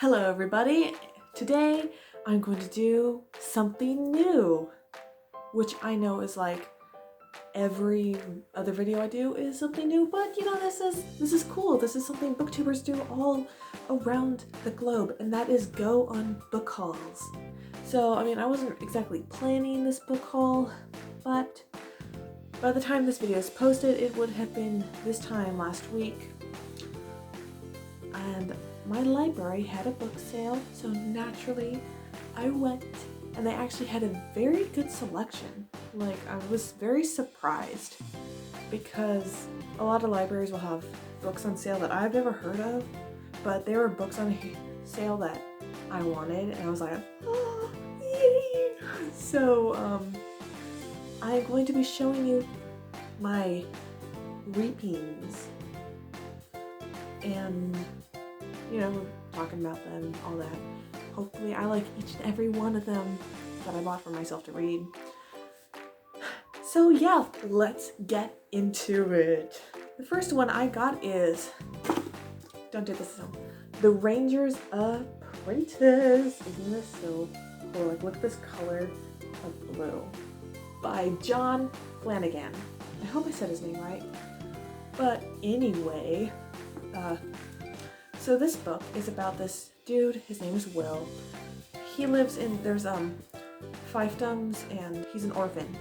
Hello everybody! Today I'm going to do something new, which I know is like every other video I do is something new, but you know, this is cool. This is something booktubers do all around the globe, and that is go on book hauls. So I mean, I wasn't exactly planning this book haul, but by the time this video is posted it would have been this time last week, and my library had a book sale, so naturally I went, and they actually had a very good selection. Like, I was very surprised because a lot of libraries will have books on sale that I've never heard of, but there were books on sale that I wanted, and I was like, oh, yay! So I'm going to be showing you my reapings and, you know, talking about them, all that. Hopefully I like each and every one of them that I bought for myself to read. So yeah, let's get into it. The first one I got is, don't do this, The Ranger's Apprentice. Isn't this so cool? Like, look at this color of blue. By John Flanagan. I hope I said his name right. But anyway, so this book is about this dude. His name is Will. He lives in, there's fiefdoms, and he's an orphan.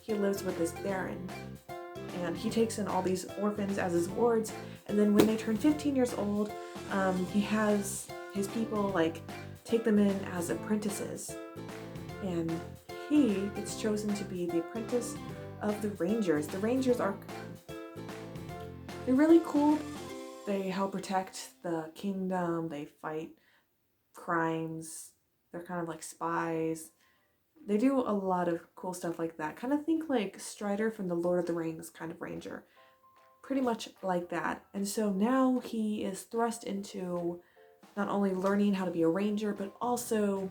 He lives with this baron, and he takes in all these orphans as his wards, and then when they turn 15 years old, he has his people like take them in as apprentices, and he gets chosen to be the apprentice of the Rangers. The Rangers are, they're really cool. They help protect the kingdom, they fight crimes, they're kind of like spies. They do a lot of cool stuff like that. Kind of think like Strider from the Lord of the Rings kind of ranger. Pretty much like that. And so now he is thrust into not only learning how to be a ranger, but also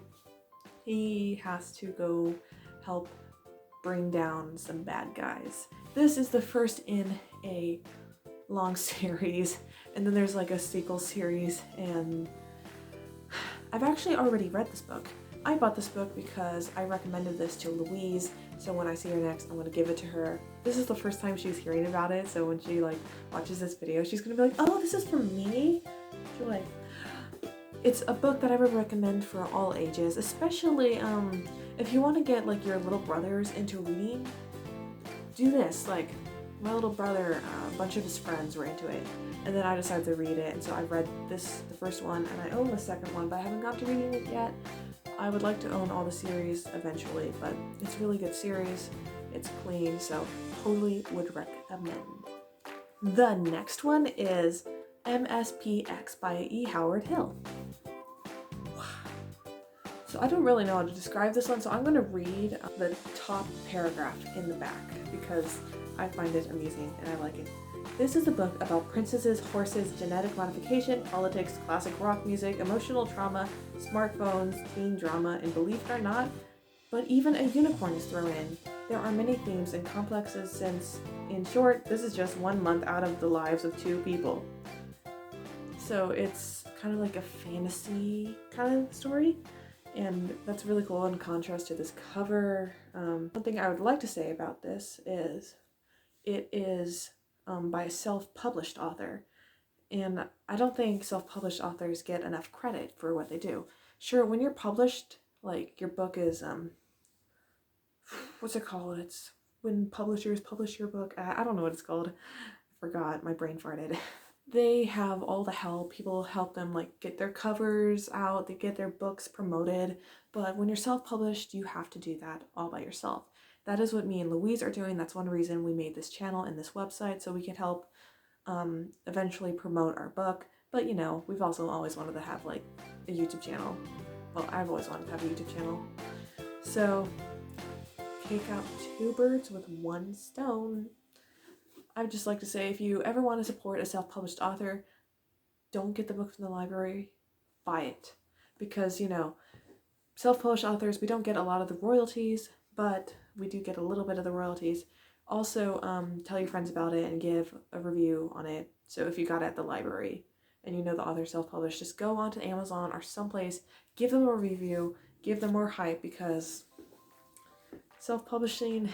he has to go help bring down some bad guys. This is the first in a long series, and then there's like a sequel series, and I've actually already read this book. I bought this book because I recommended this to Louise, so when I see her next, I'm going to give it to her. This is the first time she's hearing about it, so when she like watches this video, she's going to be like, oh, this is for me? She'll like, it's a book that I would recommend for all ages, especially if you want to get like your little brothers into reading. Do this. Like, my little brother, a bunch of his friends were into it, and then I decided to read it, and so I've read this, the first one, and I own the second one, but I haven't got to reading it yet. I would like to own all the series eventually, but it's a really good series. It's clean, so totally would recommend. The next one is MSPX by E. Howard Hill. So I don't really know how to describe this one, so I'm going to read the top paragraph in the back because I find it amusing and I like it. This is a book about princesses, horses, genetic modification, politics, classic rock music, emotional trauma, smartphones, teen drama, and believe it or not, but even a unicorn is thrown in. There are many themes and complexes since, in short, this is just 1 month out of the lives of 2 people. So it's kind of like a fantasy kind of story, and that's really cool in contrast to this cover. Something I would like to say about this is it is by a self-published author, and I don't think self-published authors get enough credit for what they do. Sure, when you're published, like your book is what's it called? It's when publishers publish your book. I don't know what it's called. I forgot, my brain farted. They have all the help. People help them like get their covers out, they get their books promoted, but when you're self-published, you have to do that all by yourself. That is what me and Louise are doing. That's one reason we made this channel and this website, so we could help eventually promote our book. But you know, we've also always wanted to have like a YouTube channel. Well, I've always wanted to have a YouTube channel. So, take out 2 birds with 1 stone. I'd just like to say, if you ever want to support a self-published author, don't get the book from the library, buy it. Because, you know, self-published authors, we don't get a lot of the royalties, but we do get a little bit of the royalties. Also, tell your friends about it and give a review on it. So if you got it at the library and you know the author self-published, just go onto Amazon or someplace, give them a review, give them more hype, because self-publishing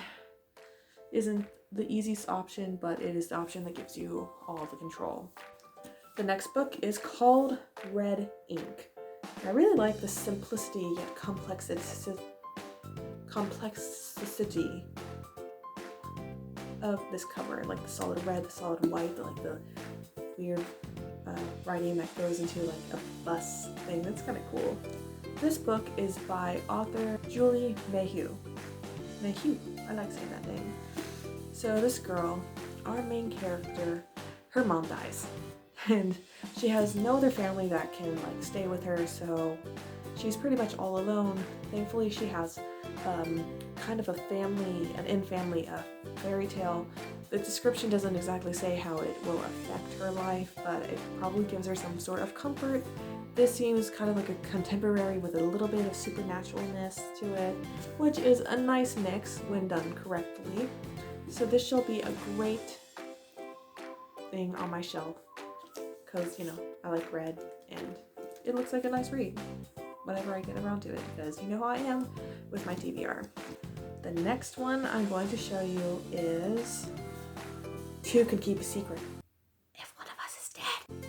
isn't the easiest option, but it is the option that gives you all the control. The next book is called Red Ink. And I really like the simplicity yet complexity of this cover, like the solid red, the solid white, like the weird writing that goes into like a bus thing. That's kind of cool. This book is by author Julie Mayhew. Mayhew, I like saying that name. So this girl, our main character, her mom dies, and she has no other family that can like stay with her, so she's pretty much all alone. Thankfully, she has kind of a family, an in-family fairy tale. The description doesn't exactly say how it will affect her life, but it probably gives her some sort of comfort. This seems kind of like a contemporary with a little bit of supernaturalness to it, which is a nice mix when done correctly. So this shall be a great thing on my shelf, because, you know, I like red, and it looks like a nice read whenever I get around to it, because you know how I am with my TBR. The next one I'm going to show you is Two Can Keep a Secret If One of Us is Dead.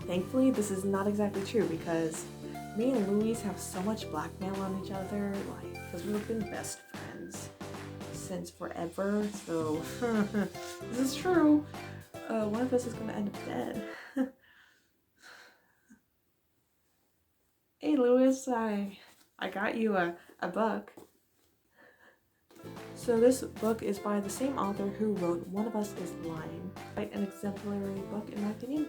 Thankfully, this is not exactly true, because me and Louise have so much blackmail on each other, like, because we've been best friends since forever, so this is true. One of us is going to end up dead. Hey Louis, I got you a book. So this book is by the same author who wrote One of Us is Lying. Quite an exemplary book in my opinion.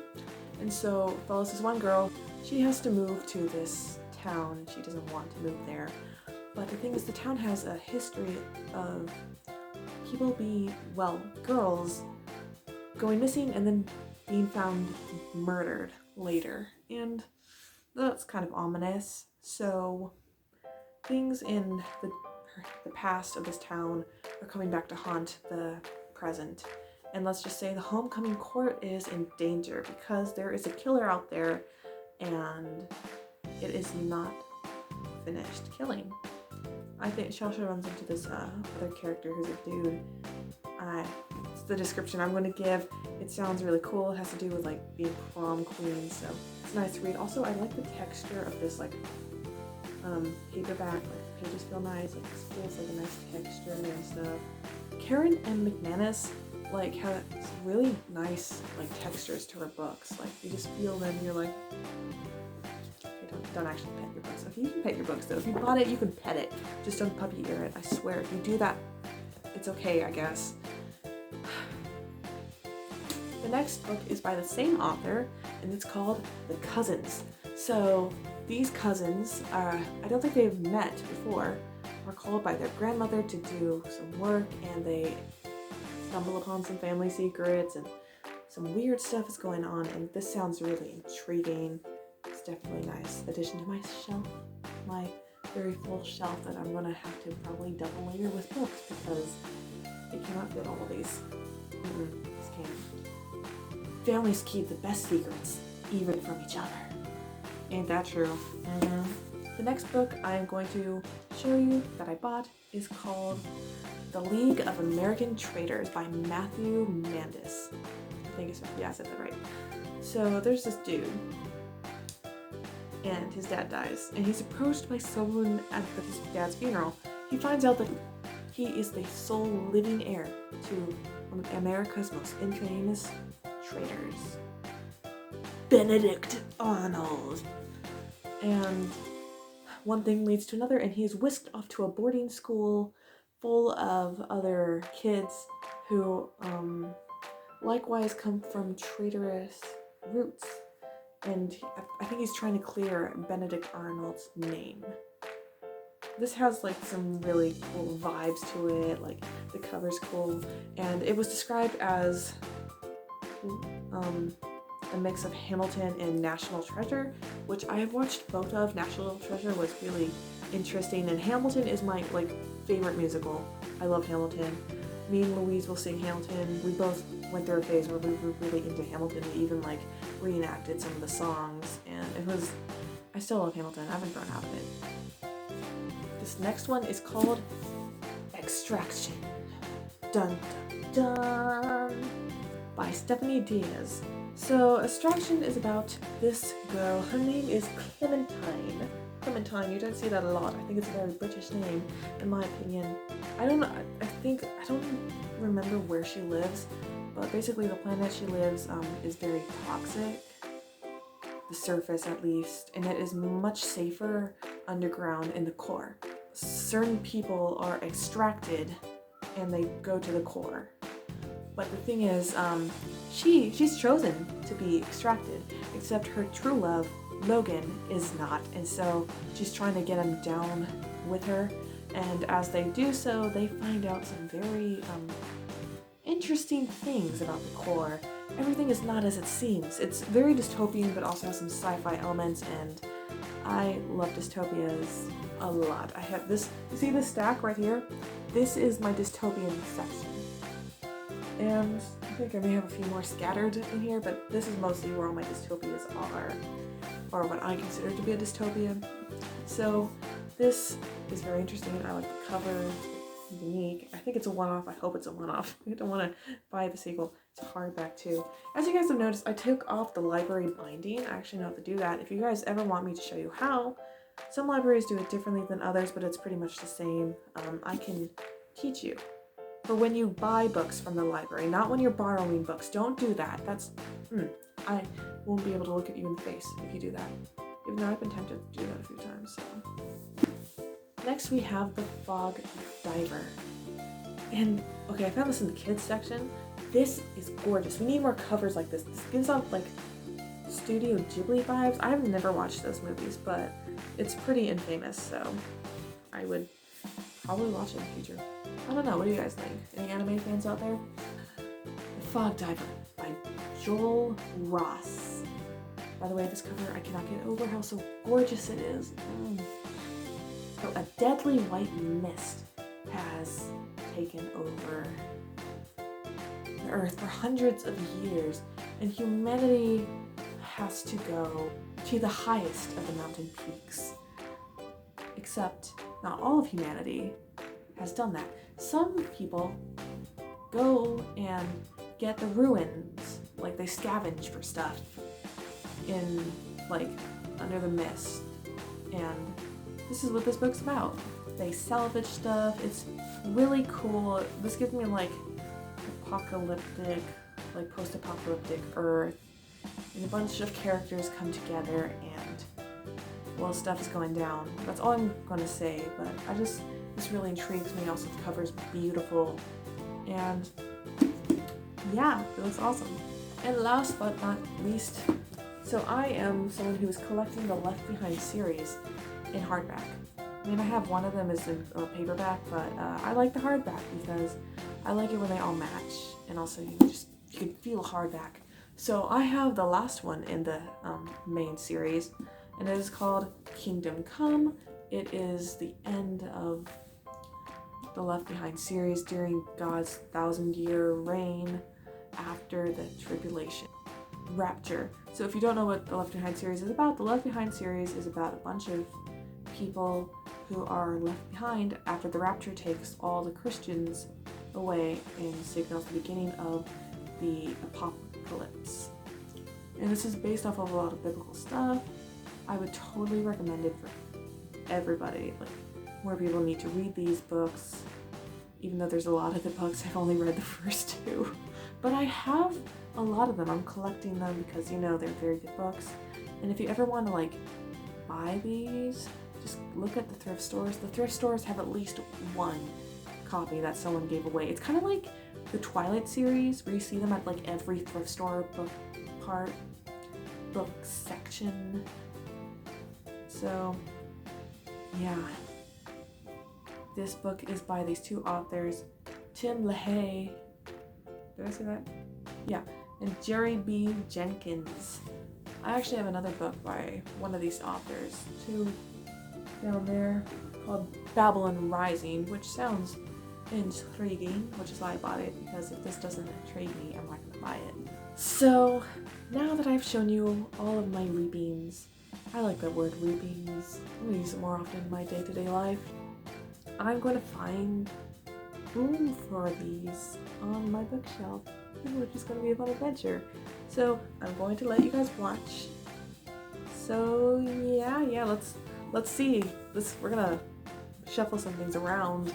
And so follows this one girl. She has to move to this town and she doesn't want to move there. But the thing is, the town has a history of people girls going missing and then being found murdered later. And that's kind of ominous. So things in the past of this town are coming back to haunt the present. And let's just say the homecoming court is in danger because there is a killer out there and it is not finished killing. I think Shasha runs into this other character who's a dude. It's the description I'm going to give. It sounds really cool. It has to do with like being prom queen, so it's nice to read. Also, I like the texture of this like paperback. Like the pages feel nice. Like it feels like a nice texture and stuff. Karen and McManus like have really nice like textures to her books. Like you just feel them. You're like, don't actually pet your books. Okay, you can pet your books though. If you bought it, you can pet it. Just don't puppy ear it. I swear, if you do that, it's okay, I guess. The next book is by the same author, and it's called The Cousins. So these cousins are, I don't think they've met before, are called by their grandmother to do some work, and they stumble upon some family secrets, and some weird stuff is going on, and this sounds really intriguing. It's definitely a nice addition to my shelf, my very full shelf that I'm gonna have to probably double layer with books because it cannot fit all of these. This can't. Families keep the best secrets, even from each other. Ain't that true? The next book I'm going to show you that I bought is called The League of American Traitors by Matthew Mandis. I think it's, yeah, I said that right. So there's this dude, and his dad dies, and he's approached by someone at his dad's funeral. He finds out that he is the sole living heir to one of America's most infamous traitors, Benedict Arnold. And one thing leads to another, and he's whisked off to a boarding school full of other kids who likewise come from traitorous roots. And I think he's trying to clear Benedict Arnold's name. This has like some really cool vibes to it, like the cover's cool, and it was described as a mix of Hamilton and National Treasure, which I have watched both of. National Treasure was really interesting, and Hamilton is my like favorite musical. I love Hamilton. Me and Louise will sing Hamilton. We both went through a phase where we were really into Hamilton. We even like reenacted some of the songs, and I still love Hamilton. I haven't grown out of it. This next one is called Extraction. Dun dun dun! By Stephanie Diaz. So Extraction is about this girl. Her name is Clementine. Clementine, you don't see that a lot. I think it's a very British name, in my opinion. I don't remember where she lives, but basically the planet she lives is very toxic. The surface, at least, and it is much safer underground in the core. Certain people are extracted and they go to the core. But the thing is, she's chosen to be extracted, except her true love, Logan, is not, and so she's trying to get him down with her, and as they do so, they find out some very interesting things about the core. Everything is not as it seems. It's very dystopian, but also has some sci-fi elements, and I love dystopias a lot. I have this, you see this stack right here? This is my dystopian section. And I think I may have a few more scattered in here, but this is mostly where all my dystopias are, or what I consider to be a dystopia. So this is very interesting. I like the cover, it's unique. I think it's a one-off. I hope it's a one-off. I don't want to buy the sequel. It's a hardback too. As you guys have noticed, I took off the library binding. I actually know how to do that. If you guys ever want me to show you how, some libraries do it differently than others, but it's pretty much the same. I can teach you. For when you buy books from the library, not when you're borrowing books. Don't do that. That's, I won't be able to look at you in the face if you do that. Even though I've been tempted to do that a few times, so. Next we have The Fog Diver. And, okay, I found this in the kids section. This is gorgeous. We need more covers like this. This gives off, like, Studio Ghibli vibes. I've never watched those movies, but it's pretty infamous, so I would probably watch it in the future. I don't know, what do you guys think? Any anime fans out there? The Fog Diver by Joel Ross. By the way, this cover, I cannot get over how so gorgeous it is. So a deadly white mist has taken over the Earth for hundreds of years, and humanity has to go to the highest of the mountain peaks. Except not all of humanity has done that. Some people go and get the ruins, like they scavenge for stuff in, like, under the mist, and this is what this book's about. They salvage stuff. It's really cool. This gives me, like, apocalyptic, like, post-apocalyptic Earth, and a bunch of characters come together and, well, stuff is going down. That's all I'm gonna say, but this really intrigues me. Also, the cover's beautiful, and yeah, it looks awesome. And last but not least, so I am someone who is collecting the Left Behind series in hardback. I mean, I have one of them as a paperback, but I like the hardback because I like it when they all match, and also you can feel hardback. So I have the last one in the main series, and it is called Kingdom Come. It is the end of the Left Behind series during God's 1,000-year reign after the tribulation. Rapture. So if you don't know what the Left Behind series is about, the Left Behind series is about a bunch of people who are left behind after the rapture takes all the Christians away and signals the beginning of the apocalypse. And this is based off of a lot of biblical stuff. I would totally recommend it for everybody. Like, more people need to read these books, even though there's a lot of the books. I've only read the first two, but I have a lot of them. I'm collecting them because, you know, they're very good books. And if you ever want to, like, buy these, just look at the thrift stores. The thrift stores have at least one copy that someone gave away. It's kind of like the Twilight series, where you see them at, like, every thrift store book section. So yeah, this book is by these two authors, Tim LaHaye, did I say that? Yeah, and Jerry B. Jenkins. I actually have another book by one of these authors, too, down there, called Babylon Rising, which sounds intriguing, which is why I bought it, because if this doesn't intrigue me, I'm not gonna buy it. So now that I've shown you all of my reapings, I like that word reapings, I'm gonna use it more often in my day-to-day life. I'm going to find room for these on my bookshelf, which is going to be a fun adventure. So I'm going to let you guys watch. So yeah, let's see. We're gonna shuffle some things around.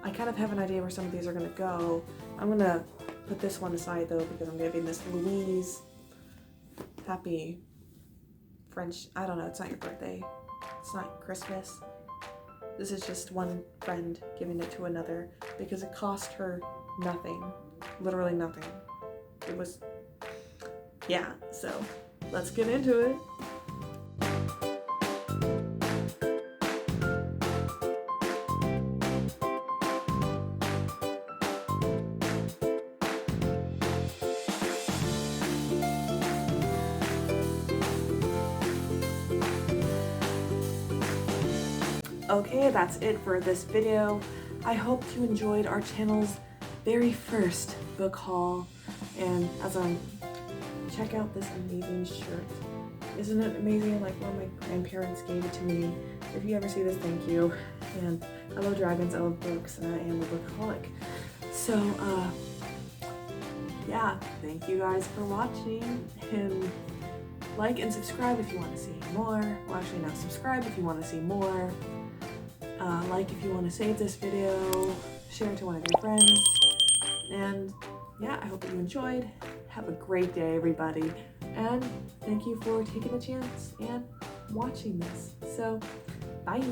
I kind of have an idea where some of these are gonna go. I'm gonna put this one aside though because I'm giving this to Louise. Happy French, I don't know, it's not your birthday. It's not Christmas. This is just one friend giving it to another because it cost her nothing. Literally nothing. It was, yeah, so let's get into it. Okay, that's it for this video. I hope you enjoyed our channel's very first book haul, and check out this amazing shirt. Isn't it amazing? Like, one of my grandparents gave it to me. If you ever see this, thank you. And I love dragons, I love books, and I am a bookaholic. So yeah, thank you guys for watching, and like and subscribe if you want to see more. Well, actually, no, subscribe if you want to see more. Like if you want to save this video, share it to one of your friends, and yeah, I hope that you enjoyed. Have a great day, everybody, and thank you for taking a chance and watching this. So, bye!